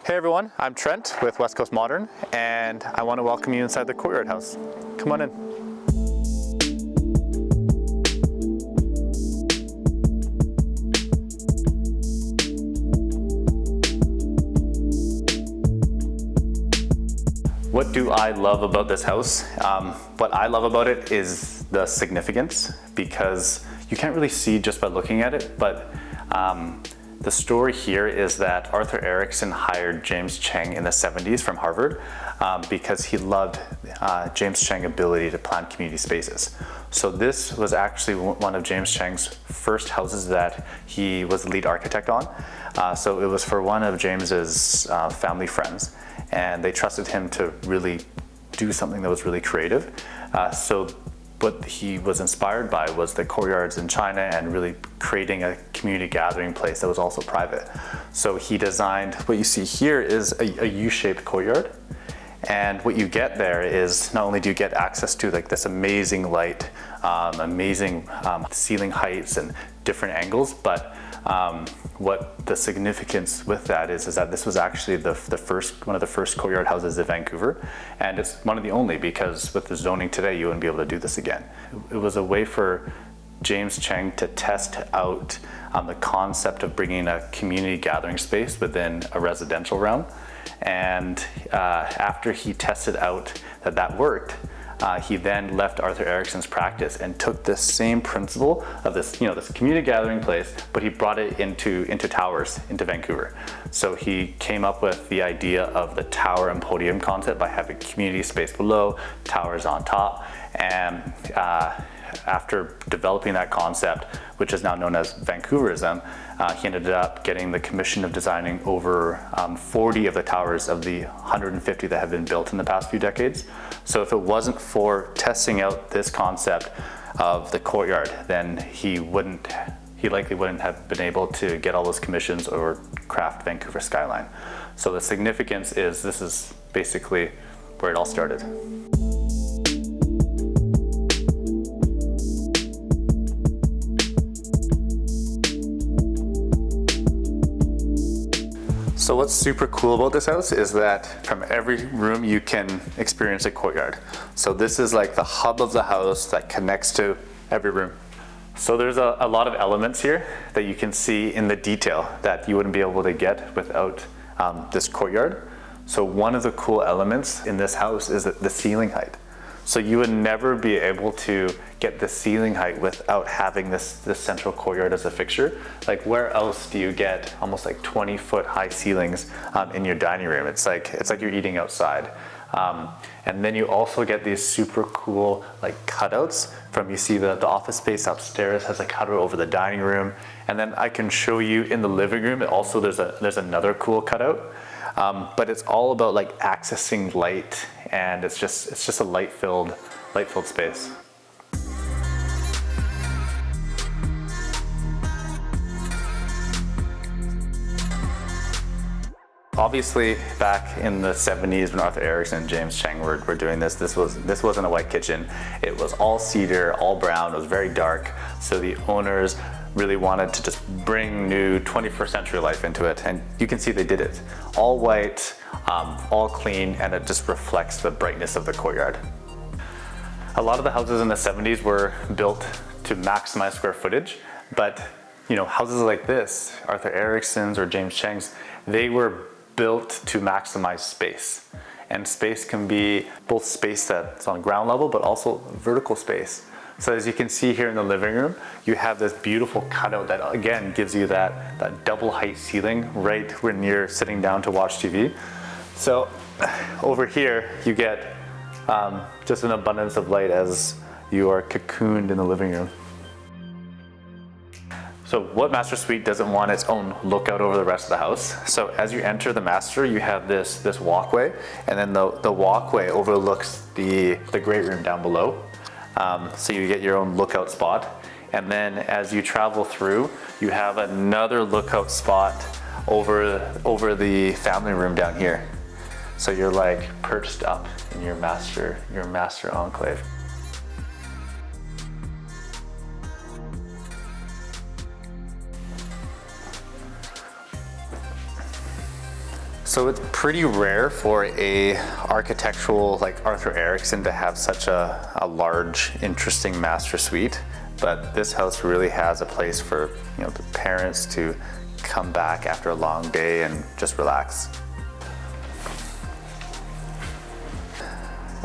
Hey everyone, I'm Trent with West Coast Modern, and I want to welcome you inside the Courtyard House. Come on in. What do I love about this house? What I love about it is the significance, because you can't really see just by looking at it, but the story here is that Arthur Erickson hired James Cheng in the 70s from Harvard because he loved James Cheng's ability to plan community spaces. So this was actually one of James Cheng's first houses that he was the lead architect on. So it was for one of James's family friends, and they trusted him to really do something that was really creative. So what he was inspired by was the courtyards in China and really creating a community gathering place that was also private. So he designed, what you see here is a U-shaped courtyard. And what you get there is, not only do you get access to like this amazing light, amazing ceiling heights and different angles, but what the significance with that is that this was actually one of the first courtyard houses in Vancouver, and it's one of the only, because with the zoning today you wouldn't be able to do this again. It was a way for James Cheng to test out the concept of bringing a community gathering space within a residential realm, and after he tested out that worked, he then left Arthur Erickson's practice and took this same principle of this, this community gathering place, but he brought it into towers, into Vancouver. So he came up with the idea of the tower and podium concept by having community space below, towers on top, and after developing that concept, which is now known as Vancouverism, he ended up getting the commission of designing over 40 of the towers of the 150 that have been built in the past few decades. So if it wasn't for testing out this concept of the courtyard, then he likely wouldn't have been able to get all those commissions or craft Vancouver skyline. So the significance is this is basically where it all started. So what's super cool about this house is that from every room you can experience a courtyard. So this is like the hub of the house that connects to every room. So there's a lot of elements here that you can see in the detail that you wouldn't be able to get without this courtyard. So one of the cool elements in this house is the ceiling height. So you would never be able to get the ceiling height without having this central courtyard as a fixture. Like, where else do you get almost like 20-foot high ceilings in your dining room? It's like you're eating outside. And then you also get these super cool like cutouts from, you see the office space upstairs has a cutout over the dining room. And then I can show you in the living room, also there's another cool cutout. But it's all about like accessing light, and it's just a light-filled space. Obviously, back in the 70s when Arthur Erickson and James Cheng were doing this wasn't a white kitchen. It was all cedar, all brown, it was very dark. So the owners really wanted to just bring new 21st century life into it, and you can see they did it. All white, all clean, and it just reflects the brightness of the courtyard. A lot of the houses in the 70s were built to maximize square footage, but houses like this, Arthur Erickson's or James Cheng's, they were built to maximize space. And space can be both space that's on ground level, but also vertical space. So as you can see here in the living room, you have this beautiful cutout that again gives you that double height ceiling right when you're sitting down to watch TV. So over here you get just an abundance of light as you are cocooned in the living room. So what master suite doesn't want its own lookout over the rest of the house? So as you enter the master, you have this walkway, and then the walkway overlooks the great room down below. So you get your own lookout spot. And then as you travel through, you have another lookout spot over the family room down here. So you're like perched up in your master enclave. So it's pretty rare for a architectural like Arthur Erickson to have such a large, interesting master suite. But this house really has a place for, you know, the parents to come back after a long day and just relax.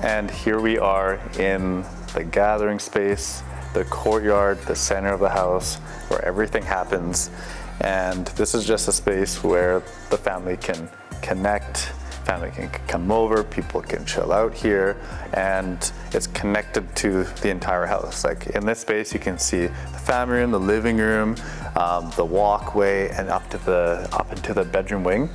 And here we are in the gathering space, the courtyard, the center of the house, where everything happens. And this is just a space where the family can connect, family can come over, people can chill out here, and it's connected to the entire house. Like in this space, you can see the family room, the living room, the walkway, and up into the bedroom wing.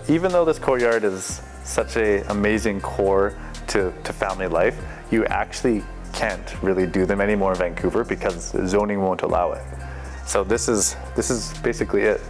Even though this courtyard is such an amazing core to family life, you actually can't really do them anymore in Vancouver because zoning won't allow it. So this is basically it.